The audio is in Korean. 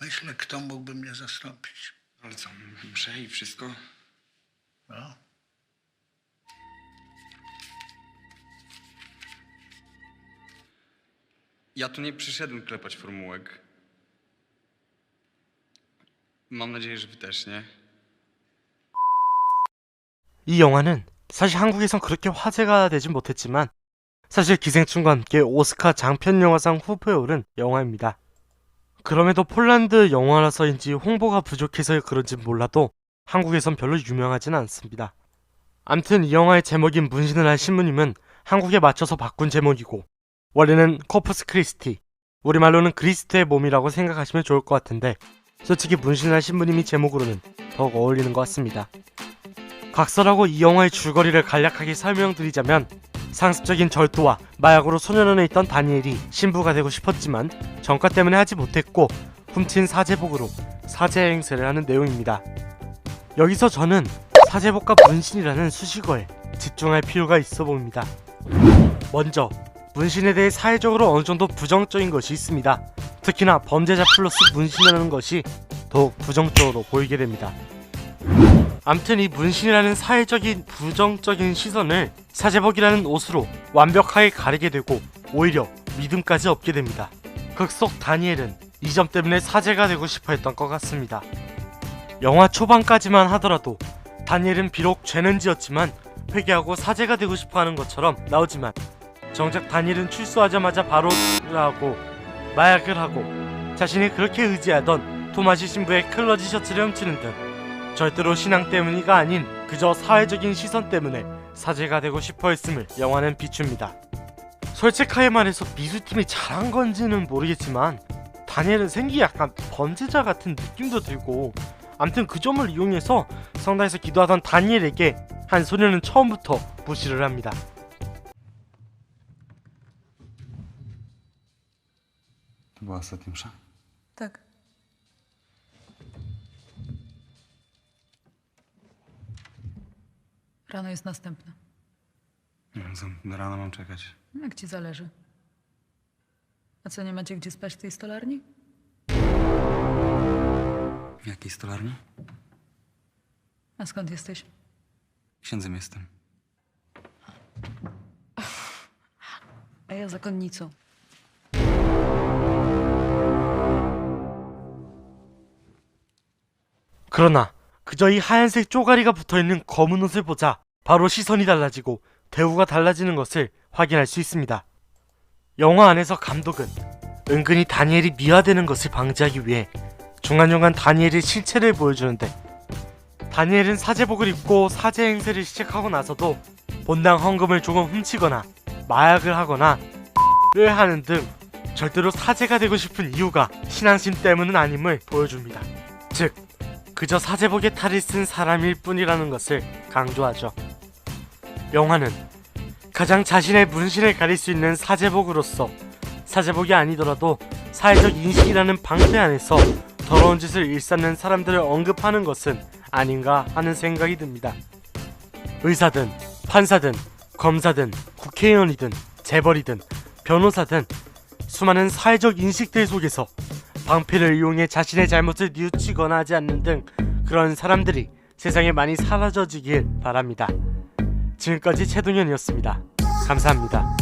Myślę, kto mógłby mnie zastąpić. Ale co, msze i wszystko? No. Ja tu nie przyszedłem klepać formułek. Mam nadzieję, że wy też nie. 이 영화는 사실 한국에선 그렇게 화제가 되진 못했지만 사실 기생충과 함께 오스카 장편영화상 후보에 오른 영화입니다. 그럼에도 폴란드 영화라서인지 홍보가 부족해서 그런지 몰라도 한국에선 별로 유명하진 않습니다. 암튼 이 영화의 제목인 문신을 한 신부님은 한국에 맞춰서 바꾼 제목이고 원래는 코프스 크리스티, 우리말로는 그리스트의 몸이라고 생각하시면 좋을 것 같은데 솔직히 문신을 한 신부님이 제목으로는 더욱 어울리는 것 같습니다. 각설하고 이 영화의 줄거리를 간략하게 설명드리자면 상습적인 절도와 마약으로 소년원에 있던 다니엘이 신부가 되고 싶었지만 정가 때문에 하지 못했고 훔친 사제복으로 사제 행세를 하는 내용입니다. 여기서 저는 사제복과 문신이라는 수식어에 집중할 필요가 있어 보입니다. 먼저 문신에 대해 사회적으로 어느 정도 부정적인 것이 있습니다. 특히나 범죄자 플러스 문신이라는 것이 더욱 부정적으로 보이게 됩니다. 암튼 이 문신이라는 사회적인 부정적인 시선을 사제복이라는 옷으로 완벽하게 가리게 되고 오히려 믿음까지 얻게 됩니다. 극속 다니엘은 이 점 때문에 사제가 되고 싶어 했던 것 같습니다. 영화 초반까지만 하더라도 다니엘은 비록 죄는 지었지만 회개하고 사제가 되고 싶어 하는 것처럼 나오지만 정작 다니엘은 출소하자마자 바로 하고 마약을 하고 자신이 그렇게 의지하던 토마시 신부의 클러지 셔츠를 훔치는 등 절대로 신앙 때문이가 아닌 그저 사회적인 시선 때문에 사제가 되고 싶어 했음을 영화는 비춥니다. 솔직하게 말해서 미술팀이 잘한 건지는 모르겠지만 다니엘은 생기 약간 범죄자 같은 느낌도 들고 암튼 그 점을 이용해서 성당에서 기도하던 다니엘에게 한 소녀는 처음부터 무시를 합니다. To była ostatnia msza? Tak. Rano jest następna. Nie wiem, co, do rana mam czekać. Jak ci zależy. A co, nie macie gdzie spać w tej stolarni? W jakiej stolarni? A skąd jesteś? Księdzem jestem. A ja zakonnicą. 그러나 그저 이 하얀색 쪼가리가 붙어있는 검은 옷을 보자 바로 시선이 달라지고 대우가 달라지는 것을 확인할 수 있습니다. 영화 안에서 감독은 은근히 다니엘이 미화되는 것을 방지하기 위해 중간중간 다니엘의 실체를 보여주는데 다니엘은 사제복을 입고 사제 행세를 시작하고 나서도 본당 헌금을 조금 훔치거나 마약을 하거나 를 하는 등 절대로 사제가 되고 싶은 이유가 신앙심 때문은 아님을 보여줍니다. 즉 그저 사제복에 탈을 쓴 사람일 뿐이라는 것을 강조하죠. 영화는 가장 자신의 문신을 가릴 수 있는 사제복으로서 사제복이 아니더라도 사회적 인식이라는 방패 안에서 더러운 짓을 일삼는 사람들을 언급하는 것은 아닌가 하는 생각이 듭니다. 의사든 판사든 검사든 국회의원이든 재벌이든 변호사든 수많은 사회적 인식들 속에서 방패를 이용해 자신의 잘못을 뉘우치거나 하지 않는 등 그런 사람들이 세상에 많이 사라져지길 바랍니다. 지금까지 최동현이었습니다. 감사합니다.